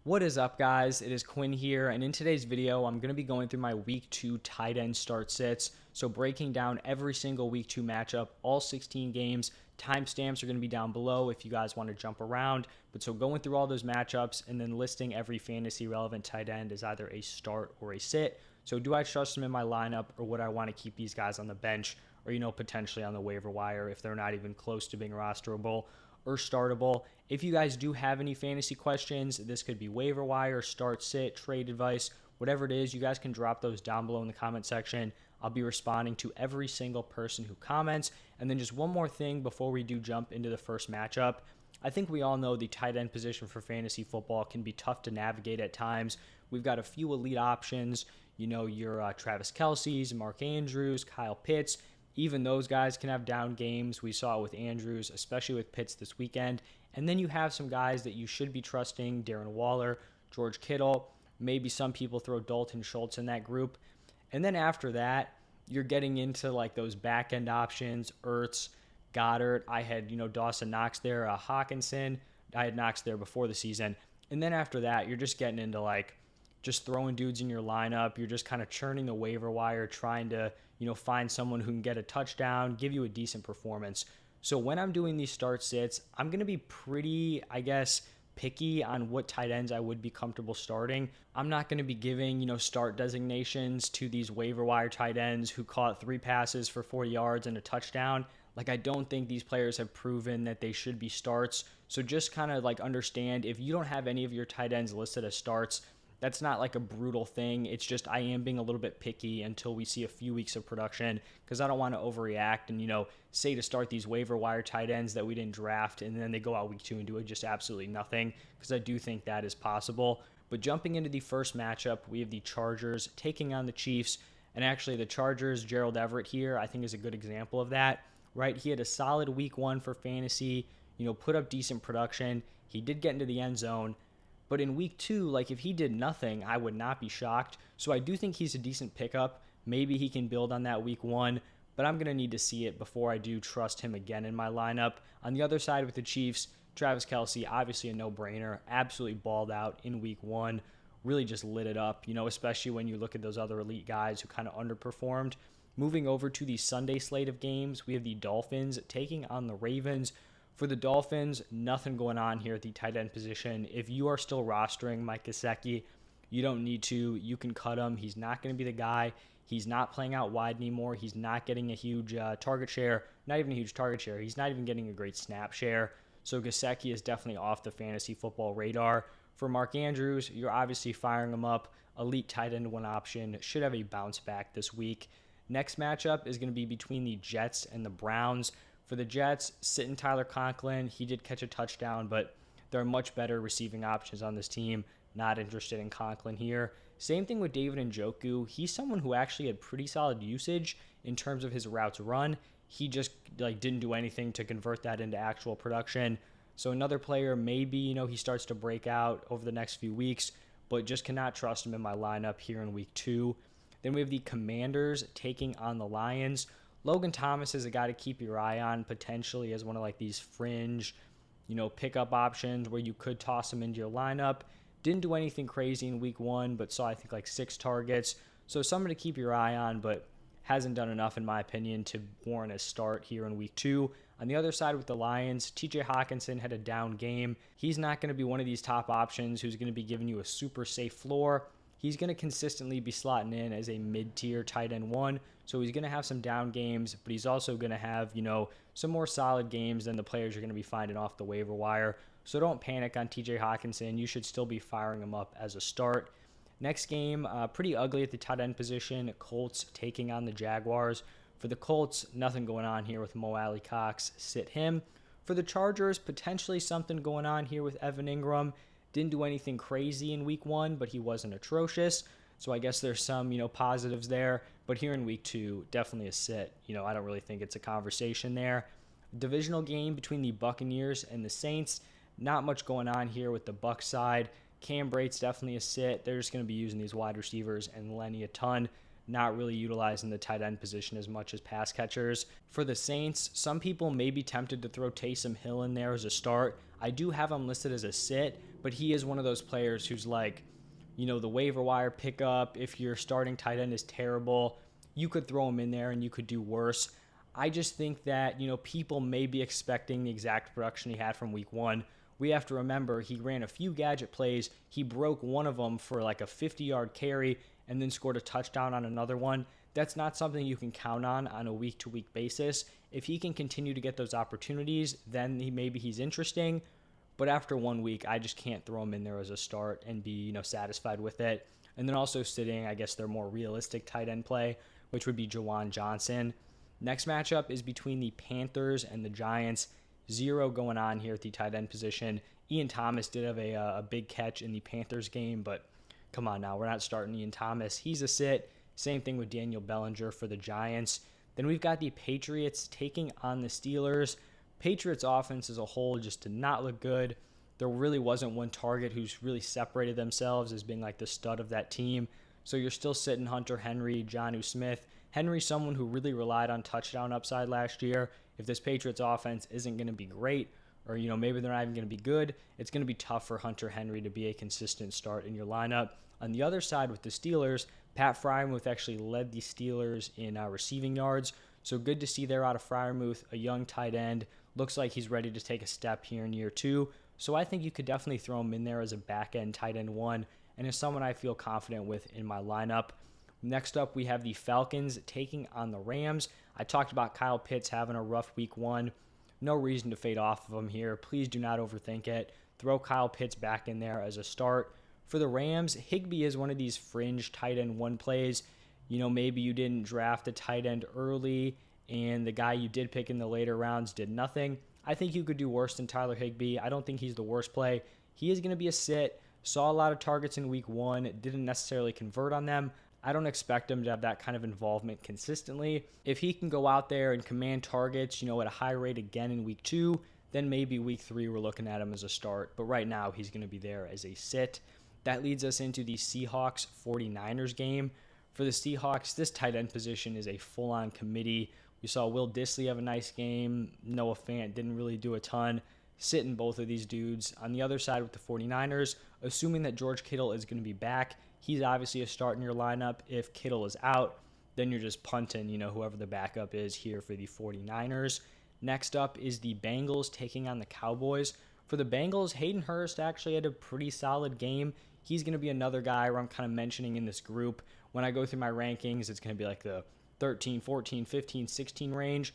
What is up, guys? It is Quinn here, and in today's video, I'm going to be going through my Week 2 tight end start sits. So breaking down every single Week 2 matchup, all 16 games. Timestamps are going to be down below if you guys want to jump around. But so going through all those matchups and then listing every fantasy relevant tight end as either a start or a sit. So do I trust them in my lineup, or would I want to keep these guys on the bench or, potentially on the waiver wire if they're not even close to being rosterable or startable? If you guys do have any fantasy questions, this could be waiver wire, start, sit, trade advice, whatever it is, you guys can drop those down below in the comment section. I'll be responding to every single person who comments. And then just one more thing before we do jump into the first matchup. I think we all know the tight end position for fantasy football can be tough to navigate at times. We've got a few elite options, your Travis Kelce's, Mark Andrews, Kyle Pitts. Even those guys can have down games. We saw it with Andrews, especially with Pitts this weekend. And then you have some guys that you should be trusting, Darren Waller, George Kittle. Maybe some people throw Dalton Schultz in that group. And then after that, you're getting into like those back-end options, Ertz, Goddard. I had, Dawson Knox there, Hawkinson. I had Knox there before the season. And then after that, you're just getting into just throwing dudes in your lineup. You're just kind of churning the waiver wire, trying to, find someone who can get a touchdown, give you a decent performance. So when I'm doing these start sits, I'm going to be pretty, picky on what tight ends I would be comfortable starting. I'm not going to be giving, start designations to these waiver wire tight ends who caught 3 passes for 40 yards and a touchdown. I don't think these players have proven that they should be starts. So just kind of understand, if you don't have any of your tight ends listed as starts, that's not a brutal thing. It's just I am being a little bit picky until we see a few weeks of production, because I don't want to overreact and, say to start these waiver wire tight ends that we didn't draft and then they go out week 2 and do just absolutely nothing, because I do think that is possible. But jumping into the first matchup, we have the Chargers taking on the Chiefs. And actually the Chargers, Gerald Everett here, I think is a good example of that, right? He had a solid week 1 for fantasy, put up decent production. He did get into the end zone. But in week 2, if he did nothing, I would not be shocked. So I do think he's a decent pickup. Maybe he can build on that week 1, but I'm going to need to see it before I do trust him again in my lineup. On the other side with the Chiefs, Travis Kelce, obviously a no-brainer, absolutely balled out in week 1, really just lit it up, especially when you look at those other elite guys who kind of underperformed. Moving over to the Sunday slate of games, we have the Dolphins taking on the Ravens. For the Dolphins, nothing going on here at the tight end position. If you are still rostering Mike Gesicki, you don't need to. You can cut him. He's not going to be the guy. He's not playing out wide anymore. He's not getting a huge target share. Not even a huge target share. He's not even getting a great snap share. So Gesicki is definitely off the fantasy football radar. For Mark Andrews, you're obviously firing him up. Elite tight end 1 option. Should have a bounce back this week. Next matchup is going to be between the Jets and the Browns. For the Jets, sitting Tyler Conklin. He did catch a touchdown, but there are much better receiving options on this team. Not interested in Conklin here. Same thing with David Njoku. He's someone who actually had pretty solid usage in terms of his routes run. He just didn't do anything to convert that into actual production. So another player, maybe, he starts to break out over the next few weeks, but just cannot trust him in my lineup here in week 2. Then we have the Commanders taking on the Lions. Logan Thomas is a guy to keep your eye on potentially as one of these fringe, pickup options where you could toss him into your lineup. Didn't do anything crazy in week 1, but saw I think 6 targets. So someone to keep your eye on, but hasn't done enough in my opinion to warrant a start here in week 2. On the other side with the Lions, TJ Hawkinson had a down game. He's not going to be one of these top options who's going to be giving you a super safe floor. He's going to consistently be slotting in as a mid-tier tight end 1. So he's going to have some down games, but he's also going to have, some more solid games than the players you're going to be finding off the waiver wire. So don't panic on TJ Hawkinson. You should still be firing him up as a start. Next game, pretty ugly at the tight end position. Colts taking on the Jaguars. For the Colts, nothing going on here with Mo Alley Cox. Sit him. For the Chargers, potentially something going on here with Evan Ingram. Didn't do anything crazy in week 1, but he wasn't atrocious. So I guess there's some, positives there. But here in week 2, definitely a sit. I don't really think it's a conversation there. Divisional game between the Buccaneers and the Saints. Not much going on here with the Bucs side. Cam Brate's definitely a sit. They're just going to be using these wide receivers and Lenny a ton. not really utilizing the tight end position as much as pass catchers. For the Saints, some people may be tempted to throw Taysom Hill in there as a start. I do have him listed as a sit, but he is one of those players who's like, the waiver wire pickup. If your starting tight end is terrible, you could throw him in there and you could do worse. I just think that, people may be expecting the exact production he had from week 1. We have to remember he ran a few gadget plays. He broke one of them for like a 50-yard carry and then scored a touchdown on another one. That's not something you can count on a week-to-week basis. If he can continue to get those opportunities, then maybe he's interesting. But after 1 week, I just can't throw him in there as a start and be, satisfied with it. And then also sitting, I guess, their more realistic tight end play, which would be Jawan Johnson. Next matchup is between the Panthers and the Giants. 0 going on here at the tight end position. Ian Thomas did have a big catch in the Panthers game, but come on now, we're not starting Ian Thomas. He's a sit. Same thing with Daniel Bellinger for the Giants. Then we've got the Patriots taking on the Steelers. Patriots offense as a whole just did not look good. There really wasn't one target who's really separated themselves as being like the stud of that team. So you're still sitting Hunter Henry, Jonnu Smith. Henry's someone who really relied on touchdown upside last year. If this Patriots offense isn't going to be great, or maybe they're not even going to be good, it's going to be tough for Hunter Henry to be a consistent start in your lineup. On the other side with the Steelers, Pat Freiermuth actually led the Steelers in receiving yards. So good to see there out of Freiermuth, a young tight end. Looks like he's ready to take a step here in year 2. So I think you could definitely throw him in there as a back-end tight end 1, and as someone I feel confident with in my lineup. Next up, we have the Falcons taking on the Rams. I talked about Kyle Pitts having a rough week 1. No reason to fade off of him here. Please do not overthink it. Throw Kyle Pitts back in there as a start. For the Rams, Higbee is one of these fringe tight end 1 plays. Maybe you didn't draft a tight end early and the guy you did pick in the later rounds did nothing. I think you could do worse than Tyler Higbee. I don't think he's the worst play. He is going to be a sit. Saw a lot of targets in week 1. Didn't necessarily convert on them. I don't expect him to have that kind of involvement consistently. If he can go out there and command targets, at a high rate again in week 2, then maybe week 3 we're looking at him as a start. But right now he's going to be there as a sit. That leads us into the Seahawks 49ers game. For the Seahawks, this tight end position is a full-on committee. We saw Will Dissly have a nice game. Noah Fant didn't really do a ton. Sitting both of these dudes. On the other side with the 49ers, assuming that George Kittle is going to be back, he's obviously a start in your lineup. If Kittle is out, then you're just punting, whoever the backup is here for the 49ers. Next up is the Bengals taking on the Cowboys. For the Bengals, Hayden Hurst actually had a pretty solid game. He's going to be another guy where I'm kind of mentioning in this group. When I go through my rankings, it's going to be like the 13, 14, 15, 16 range.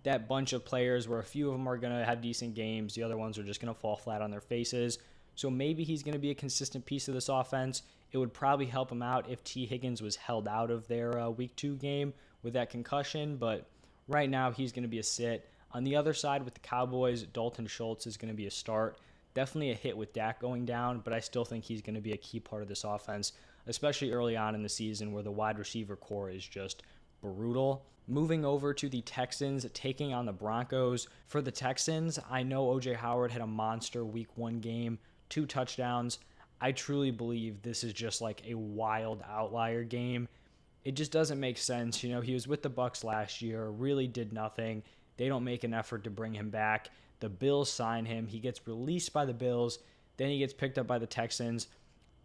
That bunch of players where a few of them are going to have decent games. The other ones are just going to fall flat on their faces. So maybe he's going to be a consistent piece of this offense. It would probably help him out if T. Higgins was held out of their week 2 game with that concussion. But right now he's going to be a sit. On the other side with the Cowboys, Dalton Schultz is going to be a start. Definitely a hit with Dak going down, but I still think he's going to be a key part of this offense, especially early on in the season where the wide receiver core is just brutal. Moving over to the Texans taking on the Broncos. For the Texans, I know O.J. Howard had a monster week 1 game, 2 touchdowns. I truly believe this is just like a wild outlier game. It just doesn't make sense. He was with the Bucs last year, really did nothing. They don't make an effort to bring him back. The Bills sign him. He gets released by the Bills. Then he gets picked up by the Texans.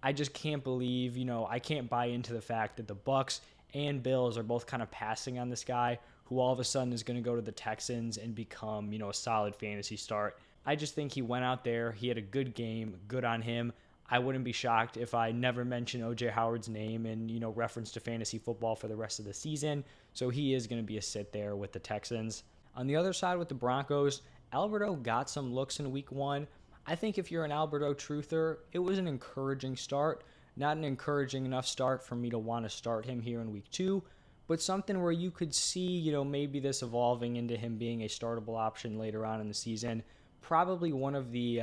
I just can't believe, I can't buy into the fact that the Bucs and Bills are both kind of passing on this guy who all of a sudden is going to go to the Texans and become, a solid fantasy start. I just think he went out there. He had a good game. Good on him. I wouldn't be shocked if I never mention O.J. Howard's name in, reference to fantasy football for the rest of the season. So he is going to be a sit there with the Texans. On the other side with the Broncos, Alberto got some looks in week 1. I think if you're an Alberto truther, it was an encouraging start. Not an encouraging enough start for me to want to start him here in week 2, but something where you could see, maybe this evolving into him being a startable option later on in the season. Probably one of the,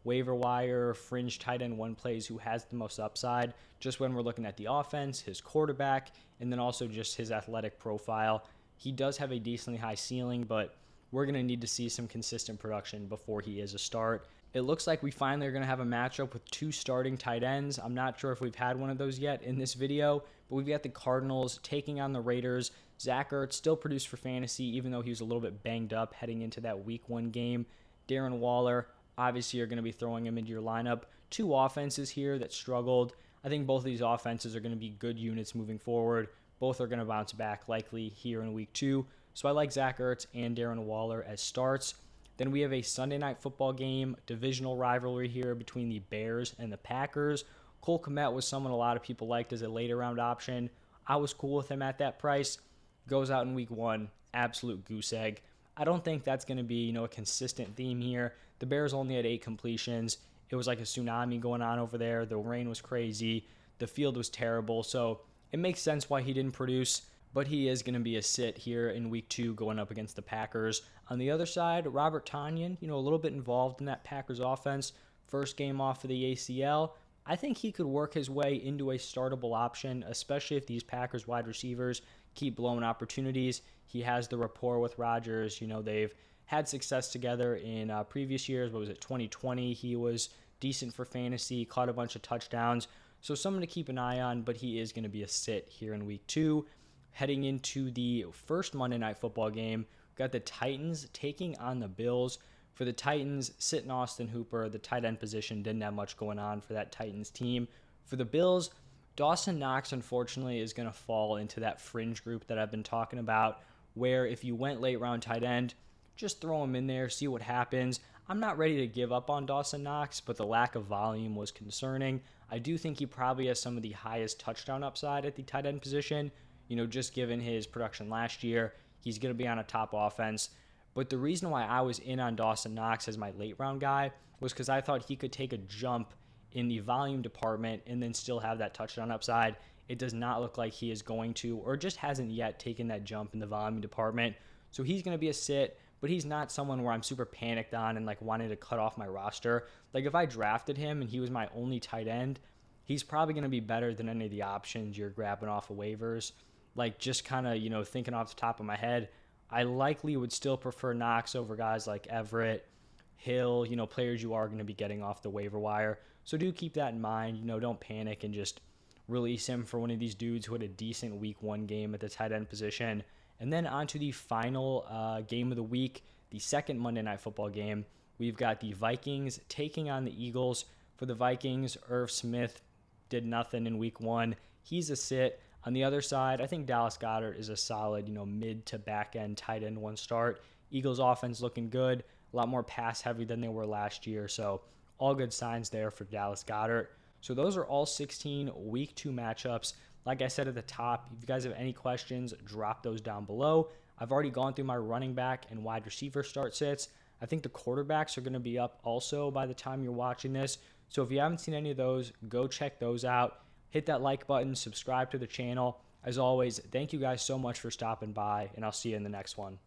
waiver wire, fringe tight end 1 plays who has the most upside, just when we're looking at the offense, his quarterback, and then also just his athletic profile. He does have a decently high ceiling, but we're going to need to see some consistent production before he is a start. It looks like we finally are going to have a matchup with two starting tight ends. I'm not sure if we've had one of those yet in this video, but we've got the Cardinals taking on the Raiders. Zach Ertz still produced for fantasy, even though he was a little bit banged up heading into that week 1 game. Darren Waller, obviously you're going to be throwing him into your lineup. Two offenses here that struggled. I think both of these offenses are going to be good units moving forward. Both are going to bounce back likely here in week 2. So I like Zach Ertz and Darren Waller as starts. Then we have a Sunday night football game, divisional rivalry here between the Bears and the Packers. Cole Kmet was someone a lot of people liked as a later round option. I was cool with him at that price. Goes out in week 1, absolute goose egg. I don't think that's going to be, a consistent theme here. The Bears only had 8 completions. It was like a tsunami going on over there. The rain was crazy. The field was terrible. So it makes sense why he didn't produce, but he is going to be a sit here in week 2 going up against the Packers. On the other side, Robert Tonyan, a little bit involved in that Packers offense. First game off of the ACL. I think he could work his way into a startable option, especially if these Packers wide receivers keep blowing opportunities. He has the rapport with Rodgers. They've had success together in previous years. What was it, 2020? He was decent for fantasy, caught a bunch of touchdowns. So someone to keep an eye on, but he is going to be a sit here in week 2. Heading into the first Monday Night Football game, we've got the Titans taking on the Bills. For the Titans, sitting Austin Hooper, the tight end position didn't have much going on for that Titans team. For the Bills, Dawson Knox, unfortunately, is going to fall into that fringe group that I've been talking about, where if you went late round tight end, just throw him in there, see what happens. I'm not ready to give up on Dawson Knox, but the lack of volume was concerning. I do think he probably has some of the highest touchdown upside at the tight end position. Just given his production last year, he's going to be on a top offense. But the reason why I was in on Dawson Knox as my late round guy was because I thought he could take a jump in the volume department and then still have that touchdown upside. It does not look like he is going to, or just hasn't yet taken that jump in the volume department. So he's going to be a sit, but he's not someone where I'm super panicked on and wanting to cut off my roster. If I drafted him and he was my only tight end, he's probably going to be better than any of the options you're grabbing off of waivers. Just kind of, thinking off the top of my head, I likely would still prefer Knox over guys like Everett, Hill, players you are going to be getting off the waiver wire. So do keep that in mind. Don't panic and just release him for one of these dudes who had a decent week 1 game at the tight end position. And then on to the final game of the week, the second Monday Night Football game. We've got the Vikings taking on the Eagles. For the Vikings, Irv Smith did nothing in week 1. He's a sit. On the other side, I think Dallas Goedert is a solid, mid to back end tight end 1 start. Eagles offense looking good, a lot more pass heavy than they were last year. So all good signs there for Dallas Goedert. So those are all 16 week 2 matchups. Like I said at the top, if you guys have any questions, drop those down below. I've already gone through my running back and wide receiver start sits. I think the quarterbacks are going to be up also by the time you're watching this. So if you haven't seen any of those, go check those out. Hit that like button, subscribe to the channel. As always, thank you guys so much for stopping by, and I'll see you in the next one.